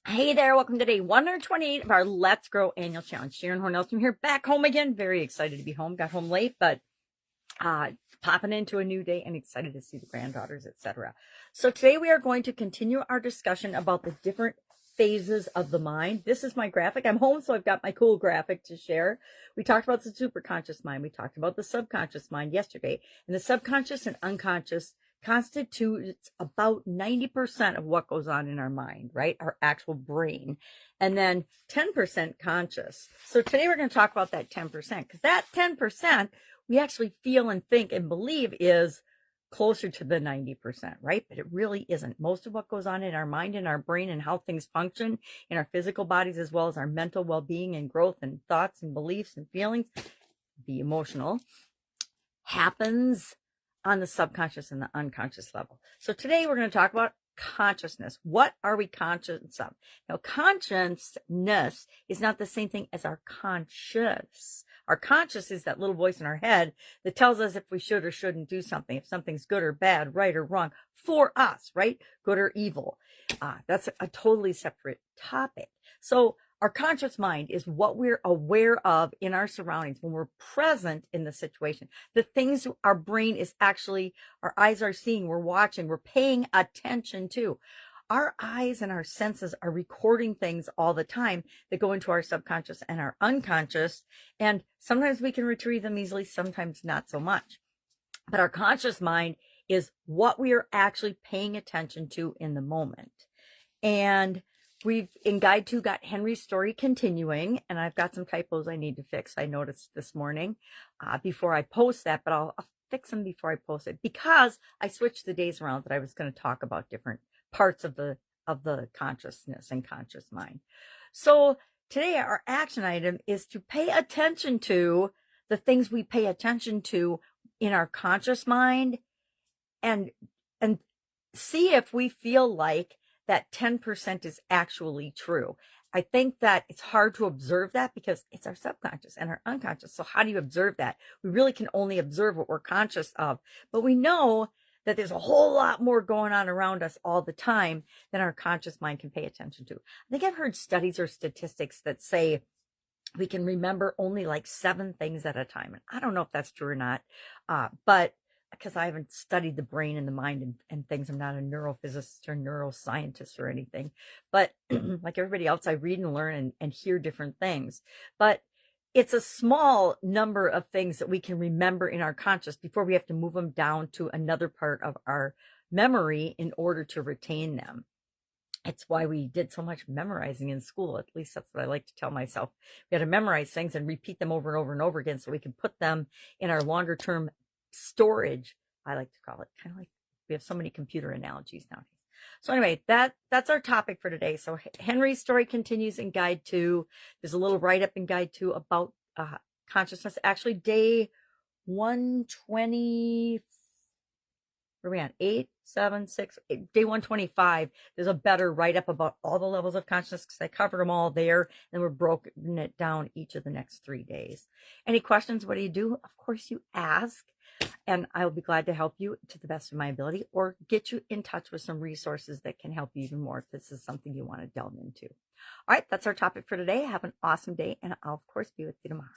Hey there, welcome to day 128 of our Let's Grow annual challenge. Sharon Horne-Ellstrom here, back home again. Very excited to be home. Got home late, but popping into a new day and excited to see the granddaughters, etc. So today we are going to continue our discussion about the different phases of the mind. This is my graphic. I'm home, so I've got my cool graphic to share. We talked about the superconscious mind. We talked about the subconscious mind yesterday, and the subconscious and unconscious constitutes about 90% of what goes on in our mind, right? Our actual brain. And then 10% conscious. So today we're going to talk about that 10%, because that 10% we actually feel and think and believe is closer to the 90%, right? But it really isn't. Most of what goes on in our mind and our brain and how things function in our physical bodies, as well as our mental well-being and growth and thoughts and beliefs and feelings, the emotional, happens on the subconscious and the unconscious level. So today we're going to talk about consciousness. What are we conscious of? Now, consciousness is not the same thing as our conscious. Our conscious is that little voice in our head that tells us if we should or shouldn't do something, if something's good or bad, right or wrong for us, right? Good or evil. That's a totally separate topic. So our conscious mind is what we're aware of in our surroundings when we're present in the situation. The things our brain is actually, our eyes are seeing, we're watching, we're paying attention to. Our eyes and our senses are recording things all the time that go into our subconscious and our unconscious. And sometimes we can retrieve them easily, sometimes not so much. But our conscious mind is what we are actually paying attention to in the moment. And we've, in Guide 2, got Henry's story continuing, and I've got some typos I need to fix. I noticed this morning before I post that, but I'll fix them before I post it, because I switched the days around that I was going to talk about different parts of the consciousness and conscious mind. So today our action item is to pay attention to the things we pay attention to in our conscious mind, and see if we feel like that 10% is actually true. I think that it's hard to observe that because it's our subconscious and our unconscious. So how do you observe that? We really can only observe what we're conscious of, but we know that there's a whole lot more going on around us all the time than our conscious mind can pay attention to. I think I've heard studies or statistics that say we can remember only like 7 things at a time. And I don't know if that's true or not, but because I haven't studied the brain and the mind and things. I'm not a neurophysicist or neuroscientist or anything, but like everybody else, I read and learn and hear different things. But it's a small number of things that we can remember in our conscious before we have to move them down to another part of our memory in order to retain them. It's why we did so much memorizing in school. At least that's what I like to tell myself. We had to memorize things and repeat them over and over and over again so we can put them in our longer term storage, I like to call it. Kind of like we have so many computer analogies nowadays. So anyway, that's our topic for today. So Henry's story continues in Guide 2. There's a little write-up in Guide 2 about consciousness. Actually, day 120, where are we on? 8, 7, 6, day 125. There's a better write-up about all the levels of consciousness because I covered them all there, and we're broken it down each of the next 3 days. Any questions? What do you do? Of course, you ask. And I'll be glad to help you to the best of my ability, or get you in touch with some resources that can help you even more if this is something you want to delve into. All right, that's our topic for today. Have an awesome day, and I'll, of course, be with you tomorrow.